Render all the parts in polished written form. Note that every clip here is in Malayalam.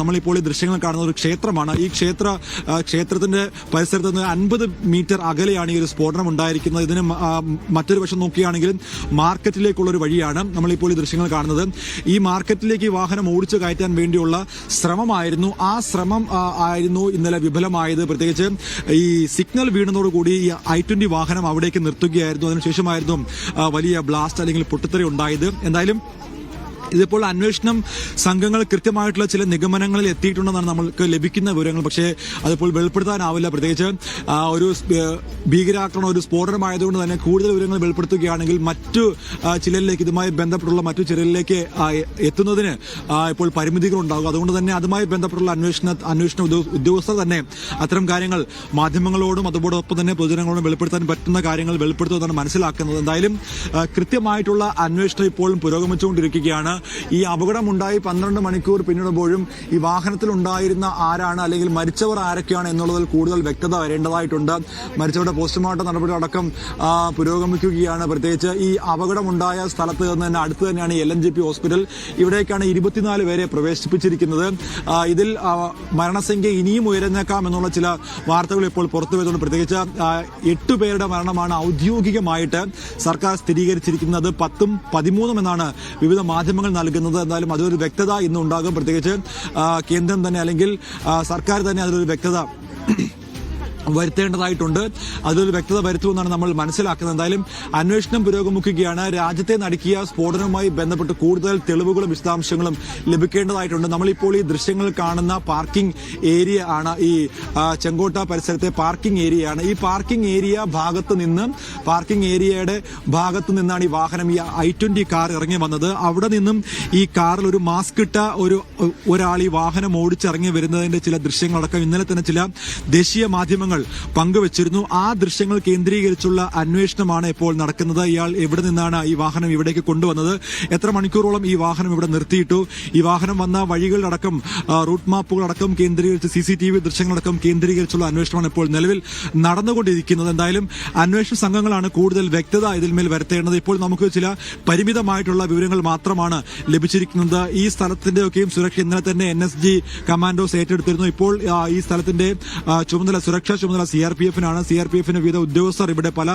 നമ്മളിപ്പോൾ ഈ ദൃശ്യങ്ങൾ കാണുന്ന ഒരു ക്ഷേത്രമാണ്. ഈ ക്ഷേത്രത്തിന്റെ പരിസരത്ത് നിന്ന് 50 മീറ്റർ അകലെയാണ് ഈ ഒരു സ്ഫോടനം ഉണ്ടായിരിക്കുന്നത്. ഇതിന് മറ്റൊരു വശം നോക്കുകയാണെങ്കിൽ മാർക്കറ്റിലേക്കുള്ള ഒരു വഴിയാണ് നമ്മളിപ്പോൾ ഈ ദൃശ്യങ്ങൾ കാണുന്നത്. ഈ മാർക്കറ്റിലേക്ക് ഈ വാഹനം ഓടിച്ചു കയറ്റാൻ വേണ്ടിയുള്ള ശ്രമമായിരുന്നു. ആ ശ്രമം ആയിരുന്നു ഇന്നലെ വിഫലമായത്. പ്രത്യേകിച്ച് ഈ സിഗ്നൽ വീണതോടുകൂടി ഈ i20 വാഹനം അവിടേക്ക് നിർത്തുകയായിരുന്നു. അതിനുശേഷമായിരുന്നു വലിയ ബ്ലാസ്റ്റ് അല്ലെങ്കിൽ പൊട്ടിത്തെറി ഉണ്ടായത്. എന്തായാലും ഇതിപ്പോൾ അന്വേഷണം സംഘങ്ങൾ കൃത്യമായിട്ടുള്ള ചില നിഗമനങ്ങളിൽ എത്തിയിട്ടുണ്ടെന്നാണ് നമ്മൾക്ക് ലഭിക്കുന്ന വിവരങ്ങൾ. പക്ഷേ അതിപ്പോൾ വെളിപ്പെടുത്താനാവില്ല. പ്രത്യേകിച്ച് ഒരു ഭീകരാക്രമണം, ഒരു സ്ഫോടനമായതുകൊണ്ട് തന്നെ കൂടുതൽ വിവരങ്ങൾ വെളിപ്പെടുത്തുകയാണെങ്കിൽ മറ്റു ചിലരിലേക്ക്, ഇതുമായി ബന്ധപ്പെട്ടുള്ള മറ്റു ചിലരിലേക്ക് എത്തുന്നതിന് ഇപ്പോൾ പരിമിതികളുണ്ടാകും. അതുകൊണ്ട് തന്നെ അതുമായി ബന്ധപ്പെട്ടുള്ള അന്വേഷണ ഉദ്യോഗസ്ഥർ തന്നെ അത്തരം കാര്യങ്ങൾ മാധ്യമങ്ങളോടും അതോടൊപ്പം തന്നെ പൊതുജനങ്ങളോടും വെളിപ്പെടുത്താൻ പറ്റുന്ന കാര്യങ്ങൾ വെളിപ്പെടുത്തുമെന്നാണ് മനസ്സിലാക്കുന്നത്. എന്തായാലും കൃത്യമായിട്ടുള്ള അന്വേഷണം ഇപ്പോഴും പുരോഗമിച്ചുകൊണ്ടിരിക്കുകയാണ്. ഈ അപകടമുണ്ടായി 12 മണിക്കൂർ പിന്നിടുമ്പോഴും ഈ വാഹനത്തിലുണ്ടായിരുന്ന ആരാണ് അല്ലെങ്കിൽ മരിച്ചവർ ആരൊക്കെയാണ് എന്നുള്ളതിൽ കൂടുതൽ വ്യക്തത വരേണ്ടതായിട്ടുണ്ട്. മരിച്ചവരുടെ പോസ്റ്റ്മോർട്ടം നടപടി അടക്കം പുരോഗമിക്കുകയാണ്. പ്രത്യേകിച്ച് ഈ അപകടമുണ്ടായ സ്ഥലത്ത് നിന്ന് തന്നെ അടുത്ത് തന്നെയാണ് LNGP ഹോസ്പിറ്റൽ. ഇവിടേക്കാണ് 24 പേരെ പ്രവേശിപ്പിച്ചിരിക്കുന്നത്. ഇതിൽ മരണസംഖ്യ ഇനിയും ഉയർന്നേക്കാം എന്നുള്ള ചില വാർത്തകൾ ഇപ്പോൾ പുറത്തു വരുന്നുണ്ട്. പ്രത്യേകിച്ച് 8 പേരുടെ മരണമാണ് ഔദ്യോഗികമായിട്ട് സർക്കാർ സ്ഥിരീകരിച്ചിരിക്കുന്നത്. 10ഉം 13ഉം എന്നാണ് വിവിധ മാധ്യമങ്ങൾ നൽകുന്നത്. എന്നാലും അതൊരു വ്യക്തത ഇന്നുണ്ടാകും. പ്രത്യേകിച്ച് കേന്ദ്രം തന്നെ അല്ലെങ്കിൽ സർക്കാർ തന്നെ അതിലൊരു വ്യക്തത വരുത്തേണ്ടതായിട്ടുണ്ട്. അതിലൊരു വ്യക്തത വരുത്തുമെന്നാണ് നമ്മൾ മനസ്സിലാക്കുന്നത്. എന്തായാലും അന്വേഷണം പുരോഗമിക്കുകയാണ്. രാജ്യത്തെ നടുക്കിയ സ്ഫോടനവുമായി ബന്ധപ്പെട്ട് കൂടുതൽ തെളിവുകളും വിശദാംശങ്ങളും ലഭിക്കേണ്ടതായിട്ടുണ്ട്. നമ്മളിപ്പോൾ ഈ ദൃശ്യങ്ങൾ കാണുന്ന പാർക്കിംഗ് ഏരിയ ആണ്, ഈ ചെങ്കോട്ട പരിസരത്തെ പാർക്കിംഗ് ഏരിയയാണ്. ഈ പാർക്കിംഗ് ഏരിയയുടെ ഭാഗത്ത് നിന്നാണ് ഈ വാഹനം, ഈ i20 കാർ ഇറങ്ങി വന്നത്. അവിടെ നിന്നും ഈ കാറിൽ ഒരു മാസ്ക് ഇട്ട ഒരാൾ ഈ വാഹനം ഓടിച്ചിറങ്ങി വരുന്നതിന്റെ ചില ദൃശ്യങ്ങളടക്കം ഇന്നലെ തന്നെ ചില ദേശീയ മാധ്യമങ്ങൾ പങ്കുവച്ചിരുന്നു. ആ ദൃശ്യങ്ങൾ കേന്ദ്രീകരിച്ചുള്ള അന്വേഷണമാണ് ഇപ്പോൾ നടക്കുന്നത്. ഇയാൾ എവിടെ നിന്നാണ് ഈ വാഹനം ഇവിടേക്ക് കൊണ്ടുവന്നത്, എത്ര മണിക്കൂറോളം ഈ വാഹനം ഇവിടെ നിർത്തിയിട്ടു, ഈ വാഹനം വന്ന വഴികളടക്കം റൂട്ട് മാപ്പുകളടക്കം കേന്ദ്രീകരിച്ച് CCTV ദൃശ്യങ്ങളടക്കം കേന്ദ്രീകരിച്ചുള്ള അന്വേഷണമാണ് ഇപ്പോൾ നിലവിൽ നടന്നുകൊണ്ടിരിക്കുന്നത്. എന്തായാലും അന്വേഷണ സംഘങ്ങളാണ് കൂടുതൽ വ്യക്തത ഇതിന്മേൽ വരുത്തേണ്ടത്. ഇപ്പോൾ നമുക്ക് ചില പരിമിതമായിട്ടുള്ള വിവരങ്ങൾ മാത്രമാണ് ലഭിച്ചിരിക്കുന്നത്. ഈ സ്ഥലത്തിന്റെയൊക്കെയും സുരക്ഷ ഇന്നലെ തന്നെ NSG കമാൻഡോസ് ഏറ്റെടുത്തിരുന്നു. ഇപ്പോൾ ഈ സ്ഥലത്തിന്റെ സുരക്ഷാ ചുമതല CRPF-നാണ്. CRPF-ന് വിവിധ ഉദ്യോഗസ്ഥർ ഇവിടെ പല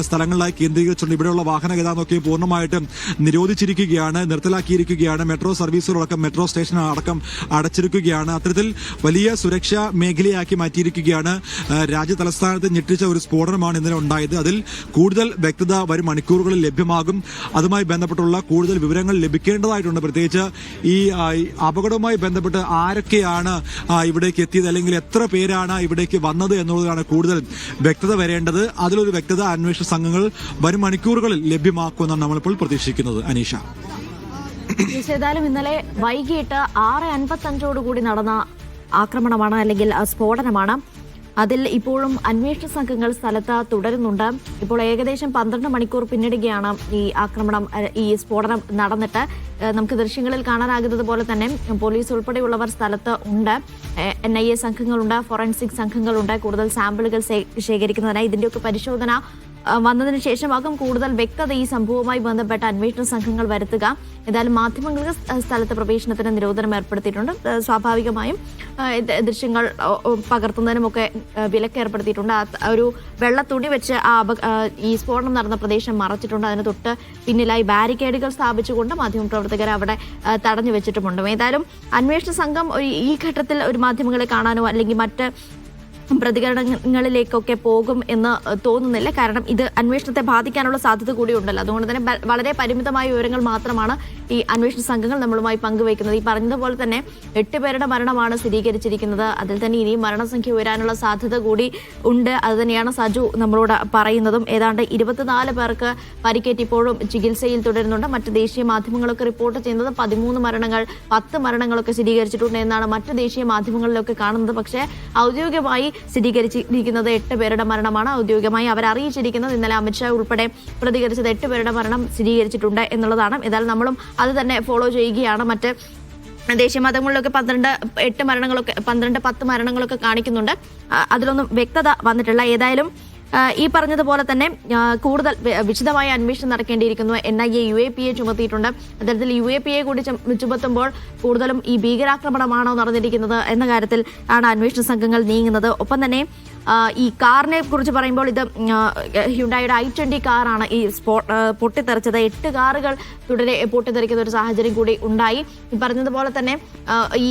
സ്ഥലങ്ങളിലായി കേന്ദ്രീകരിച്ചുകൊണ്ട് ഇവിടെയുള്ള വാഹന ഗതാഗതമൊക്കെ പൂർണ്ണമായിട്ടും നിരോധിച്ചിരിക്കുകയാണ്, നിർത്തലാക്കിയിരിക്കുകയാണ്. മെട്രോ സർവീസുകളടക്കം മെട്രോ സ്റ്റേഷൻ അടക്കം അടച്ചിരിക്കുകയാണ്. അത്തരത്തിൽ വലിയ സുരക്ഷാ മേഖലയാക്കി മാറ്റിയിരിക്കുകയാണ്. രാജ്യ തലസ്ഥാനത്ത് ഞെട്ടിച്ച ഒരു സ്ഫോടനമാണ് ഇന്നലെ ഉണ്ടായത്. അതിൽ കൂടുതൽ വ്യക്തത വരും മണിക്കൂറുകളിൽ ലഭ്യമാകും. അതുമായി ബന്ധപ്പെട്ടുള്ള കൂടുതൽ വിവരങ്ങൾ ലഭിക്കേണ്ടതായിട്ടുണ്ട്. പ്രത്യേകിച്ച് ഈ അപകടവുമായി ബന്ധപ്പെട്ട് ആരൊക്കെയാണ് ഇവിടേക്ക് എത്തിയത് അല്ലെങ്കിൽ എത്ര പേരാണ് ഇവിടേക്ക് വന്നത് എന്നുള്ളതാണ് കൂടുതൽ വ്യക്തത വരേണ്ടത്. അതിലൊരു വ്യക്തത അന്വേഷണ സംഘങ്ങൾ വരും മണിക്കൂറുകളിൽ ലഭ്യമാക്കുമെന്നാണ് നമ്മളിപ്പോൾ പ്രതീക്ഷിക്കുന്നത്. അനീഷ, ഏതായാലും ഇന്നലെ വൈകിട്ട് 6:55 നടന്ന ആക്രമണമാണ് അല്ലെങ്കിൽ സ്ഫോടനമാണ്. അതിൽ ഇപ്പോഴും അന്വേഷണ സംഘങ്ങൾ സ്ഥലത്ത് തുടരുന്നുണ്ട്. ഇപ്പോൾ ഏകദേശം 12 മണിക്കൂർ പിന്നിടുകയാണ് ഈ ആക്രമണം, ഈ സ്ഫോടനം നടന്നിട്ട്. നമുക്ക് ദൃശ്യങ്ങളിൽ കാണാനാകുന്നത് പോലെ തന്നെ പോലീസ് ഉൾപ്പെടെയുള്ളവർ സ്ഥലത്ത് ഉണ്ട്. NIA സംഘങ്ങളുണ്ട്, ഫോറൻസിക് സംഘങ്ങളുണ്ട്. കൂടുതൽ സാമ്പിളുകൾ ശേഖരിക്കുന്നതിനായി ഇതിന്റെയൊക്കെ പരിശോധന വന്നതിന് ശേഷമാകും കൂടുതൽ വ്യക്തത ഈ സംഭവവുമായി ബന്ധപ്പെട്ട അന്വേഷണ സംഘങ്ങൾ വരുത്തുക. ഏതായാലും മാധ്യമങ്ങൾക്ക് സ്ഥലത്ത് പ്രവേശനത്തിന് നിരോധനം ഏർപ്പെടുത്തിയിട്ടുണ്ട്. സ്വാഭാവികമായും ദൃശ്യങ്ങൾ പകർത്തുന്നതിനുമൊക്കെ വിലക്ക് ഏർപ്പെടുത്തിയിട്ടുണ്ട്. ഒരു വെള്ള തുണി വെച്ച് ഈ സ്ഫോടനം നടന്ന പ്രദേശം മറച്ചിട്ടുണ്ട്. അതിന് തൊട്ട് പിന്നിലായി ബാരിക്കേഡുകൾ സ്ഥാപിച്ചുകൊണ്ട് മാധ്യമപ്രവർത്തകരെ അവിടെ തടഞ്ഞു വെച്ചിട്ടുമുണ്ട്. ഏതായാലും അന്വേഷണ സംഘം ഈ ഘട്ടത്തിൽ ഒരു മാധ്യമങ്ങളെ കാണാനോ അല്ലെങ്കിൽ മറ്റ് പ്രതികരണങ്ങളിലേക്കൊക്കെ പോകും എന്ന് തോന്നുന്നില്ല. കാരണം ഇത് അന്വേഷണത്തെ ബാധിക്കാനുള്ള സാധ്യത കൂടിയുണ്ടല്ലോ. അതുകൊണ്ട് തന്നെ വളരെ പരിമിതമായ വിവരങ്ങൾ മാത്രമാണ് ഈ അന്വേഷണ സംഘങ്ങൾ നമ്മളുമായി പങ്കുവയ്ക്കുന്നത്. ഈ പറഞ്ഞതുപോലെ തന്നെ 8 പേരുടെ മരണമാണ് സ്ഥിരീകരിച്ചിരിക്കുന്നത്. അതിൽ തന്നെ ഇനിയും മരണസംഖ്യ ഉയരാനുള്ള സാധ്യത കൂടി ഉണ്ട്. അത് തന്നെയാണ് സജു നമ്മളോട് പറയുന്നതും. ഏതാണ്ട് 24 പേർക്ക് പരിക്കേറ്റ് ഇപ്പോഴും ചികിത്സയിൽ തുടരുന്നുണ്ട്. മറ്റ് ദേശീയ മാധ്യമങ്ങളൊക്കെ റിപ്പോർട്ട് ചെയ്യുന്നത് 13 മരണങ്ങൾ, 10 മരണങ്ങളൊക്കെ സ്ഥിരീകരിച്ചിട്ടുണ്ട് എന്നാണ് മറ്റ് ദേശീയ മാധ്യമങ്ങളിലൊക്കെ കാണുന്നത്. പക്ഷേ ഔദ്യോഗികമായി സ്ഥിരീകരിച്ചിരിക്കുന്നത് 8 പേരുടെ മരണമാണ്. ഔദ്യോഗികമായി അവർ അറിയിച്ചിരിക്കുന്നത്, ഇന്നലെ അമിത്ഷാ ഉൾപ്പെടെ പ്രതികരിച്ചത് 8 പേരുടെ മരണം സ്ഥിരീകരിച്ചിട്ടുണ്ട് എന്നുള്ളതാണ്. ഏതായാലും നമ്മളും അത് തന്നെ ഫോളോ ചെയ്യുകയാണ്. മറ്റ് ദേശീയ മാധ്യമങ്ങളിലൊക്കെ 12 10 മരണങ്ങളൊക്കെ കാണിക്കുന്നുണ്ട്. അതിലൊന്നും വ്യക്തത വന്നിട്ടില്ല. ഏതായാലും ഈ പറഞ്ഞതുപോലെ തന്നെ കൂടുതൽ വിശദമായ അന്വേഷണം നടക്കേണ്ടിയിരിക്കുന്നു. NIA UAPA ചുമത്തിയിട്ടുണ്ട്. അത്തരത്തിൽ UAPA കൂടി ചുമത്തുമ്പോൾ കൂടുതലും ഈ ഭീകരാക്രമണമാണോ നടന്നിരിക്കുന്നത് എന്ന കാര്യത്തിൽ ആണ് അന്വേഷണ സംഘങ്ങൾ നീങ്ങുന്നത്. ഒപ്പം തന്നെ ഈ കാറിനെ കുറിച്ച് പറയുമ്പോൾ ഇത് ഹ്യുണ്ടായുടെ i20 കാറാണ് ഈ പൊട്ടിത്തെറിച്ചത്. 8 കാറുകൾ തുടരെ പൊട്ടിത്തെറിക്കുന്ന ഒരു സാഹചര്യം കൂടി ഉണ്ടായി. ഈ പറഞ്ഞതുപോലെ തന്നെ ഈ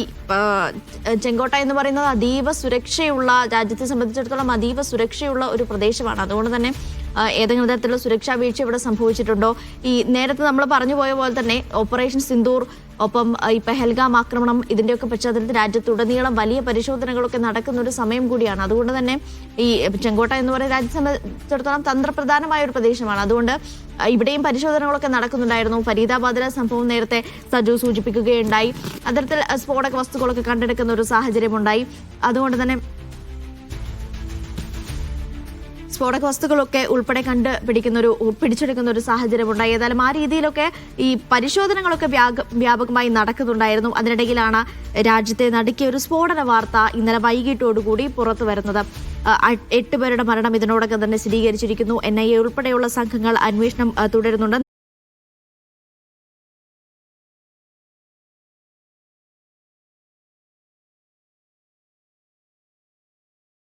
ചെങ്കോട്ട എന്ന് പറയുന്നത് അതീവ സുരക്ഷയുള്ള, രാജ്യത്തെ സംബന്ധിച്ചിടത്തോളം അതീവ സുരക്ഷയുള്ള ഒരു പ്രദേശമാണ്. അതുകൊണ്ട് തന്നെ ഏതെങ്കിലും തരത്തിലുള്ള സുരക്ഷാ വീഴ്ച ഇവിടെ സംഭവിച്ചിട്ടുണ്ടോ? ഈ നേരത്തെ നമ്മൾ പറഞ്ഞു പോയ പോലെ തന്നെ ഓപ്പറേഷൻ സിന്ദൂർ, ഒപ്പം ഈ പെഹൽഗാം ആക്രമണം, ഇതിന്റെയൊക്കെ പശ്ചാത്തലത്തിൽ രാജ്യത്തുടനീളം വലിയ പരിശോധനകളൊക്കെ നടക്കുന്ന ഒരു സമയം കൂടിയാണ്. അതുകൊണ്ട് തന്നെ ഈ ചെങ്കോട്ട എന്ന് പറയുന്ന രാജ്യത്തെ സംബന്ധിച്ചിടത്തോളം തന്ത്രപ്രധാനമായ ഒരു പ്രദേശമാണ്. അതുകൊണ്ട് ഇവിടെയും പരിശോധനകളൊക്കെ നടക്കുന്നുണ്ടായിരുന്നു. ഫരീദാബാദിലെ സംഭവം നേരത്തെ സജു സൂചിപ്പിക്കുകയുണ്ടായി. അത്തരത്തിൽ സ്ഫോടക വസ്തുക്കളൊക്കെ കണ്ടെടുക്കുന്ന ഒരു സാഹചര്യം ഉണ്ടായി. അതുകൊണ്ട് തന്നെ സ്ഫോടക വസ്തുക്കളൊക്കെ ഉൾപ്പെടെ പിടിച്ചെടുക്കുന്ന ഒരു സാഹചര്യം ഉണ്ടായി. ഏതായാലും ആ രീതിയിലൊക്കെ ഈ പരിശോധനകളൊക്കെ വ്യാപകമായി നടക്കുന്നുണ്ടായിരുന്നു. അതിനിടയിലാണ് രാജ്യത്തെ നടുക്കിയ ഒരു സ്ഫോടന വാർത്ത ഇന്നലെ വൈകിട്ടോടുകൂടി പുറത്തു വരുന്നത്. 8 പേരുടെ മരണം ഇതിനോടകം തന്നെ സ്ഥിരീകരിച്ചിരിക്കുന്നു. NIA ഉൾപ്പെടെയുള്ള സംഘങ്ങൾ അന്വേഷണം തുടരുന്നുണ്ട്.